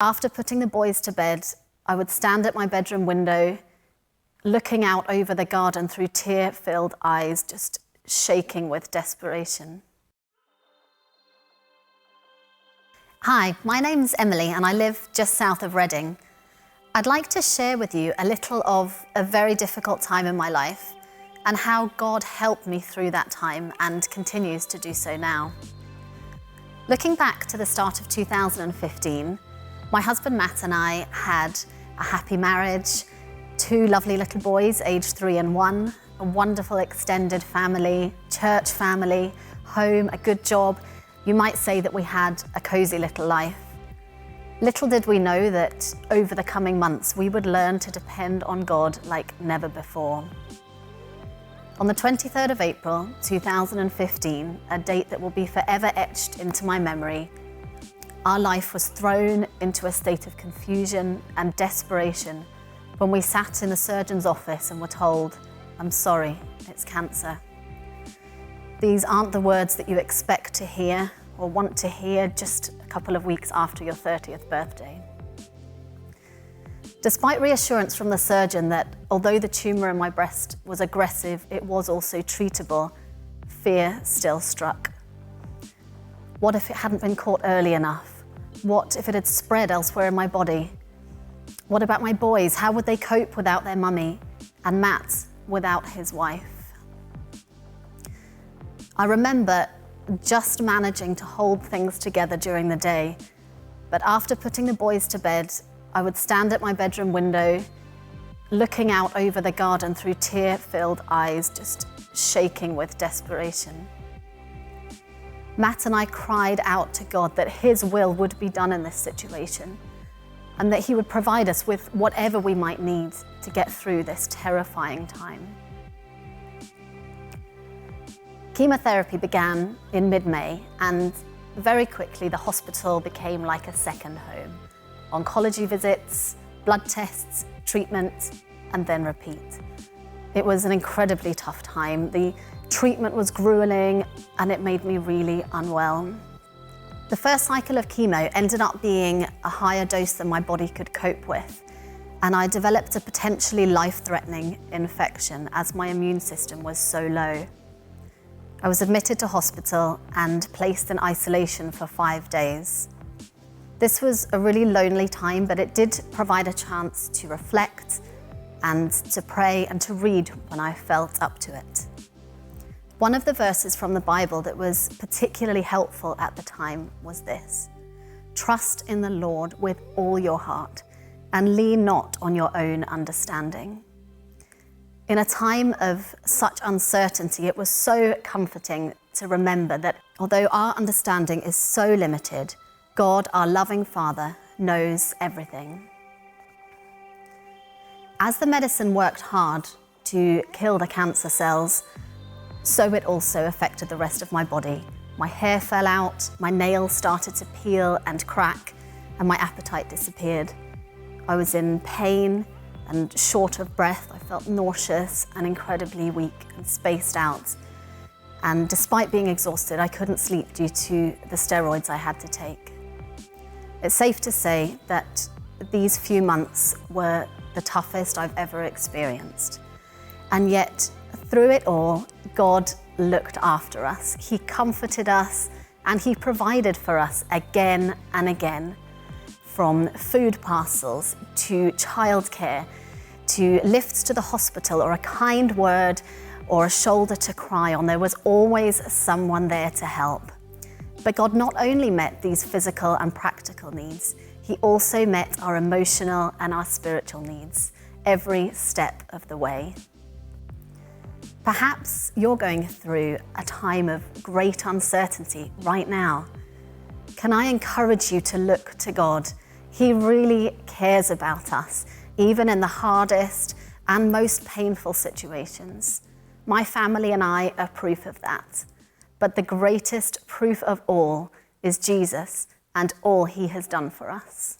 After putting the boys to bed, I would stand at my bedroom window, looking out over the garden through tear-filled eyes, just shaking with desperation. Hi, my name's Emily and I live just south of Reading. I'd like to share with you a little of a very difficult time in my life and how God helped me through that time and continues to do so now. Looking back to the start of 2015, my husband Matt and I had a happy marriage, 2 lovely little boys aged 3 and 1, a wonderful extended family, church family, home, a good job. You might say that we had a cozy little life. Little did we know that over the coming months we would learn to depend on God like never before. On the 23rd of April 2015, a date that will be forever etched into my memory, our life was thrown into a state of confusion and desperation when we sat in the surgeon's office and were told, "I'm sorry, it's cancer." These aren't the words that you expect to hear or want to hear just a couple of weeks after your 30th birthday. Despite reassurance from the surgeon that although the tumour in my breast was aggressive, it was also treatable, fear still struck. What if it hadn't been caught early enough? What if it had spread elsewhere in my body? What about my boys? How would they cope without their mummy? And Matt without his wife? I remember just managing to hold things together during the day, but after putting the boys to bed, I would stand at my bedroom window, looking out over the garden through tear-filled eyes, just shaking with desperation. Matt and I cried out to God that His will would be done in this situation and that He would provide us with whatever we might need to get through this terrifying time. Chemotherapy began in mid-May and very quickly the hospital became like a second home. Oncology visits, blood tests, treatment, and then repeat. It was an incredibly tough time. The treatment was grueling and it made me really unwell. The first cycle of chemo ended up being a higher dose than my body could cope with, and I developed a potentially life-threatening infection as my immune system was so low. I was admitted to hospital and placed in isolation for 5 days. This was a really lonely time, but it did provide a chance to reflect and to pray and to read when I felt up to it. One of the verses from the Bible that was particularly helpful at the time was this: "Trust in the Lord with all your heart and lean not on your own understanding." In a time of such uncertainty, it was so comforting to remember that although our understanding is so limited, God, our loving Father, knows everything. As the medicine worked hard to kill the cancer cells, so it also affected the rest of my body. My hair fell out, my nails started to peel and crack, and my appetite disappeared. I was in pain and short of breath. I felt nauseous and incredibly weak and spaced out. And despite being exhausted, I couldn't sleep due to the steroids I had to take. It's safe to say that these few months were the toughest I've ever experienced. And yet, through it all, God looked after us. He comforted us and He provided for us again and again. From food parcels to childcare, to lifts to the hospital or a kind word or a shoulder to cry on, there was always someone there to help. But God not only met these physical and practical needs, He also met our emotional and our spiritual needs every step of the way. Perhaps you're going through a time of great uncertainty right now. Can I encourage you to look to God? He really cares about us, even in the hardest and most painful situations. My family and I are proof of that. But the greatest proof of all is Jesus and all He has done for us.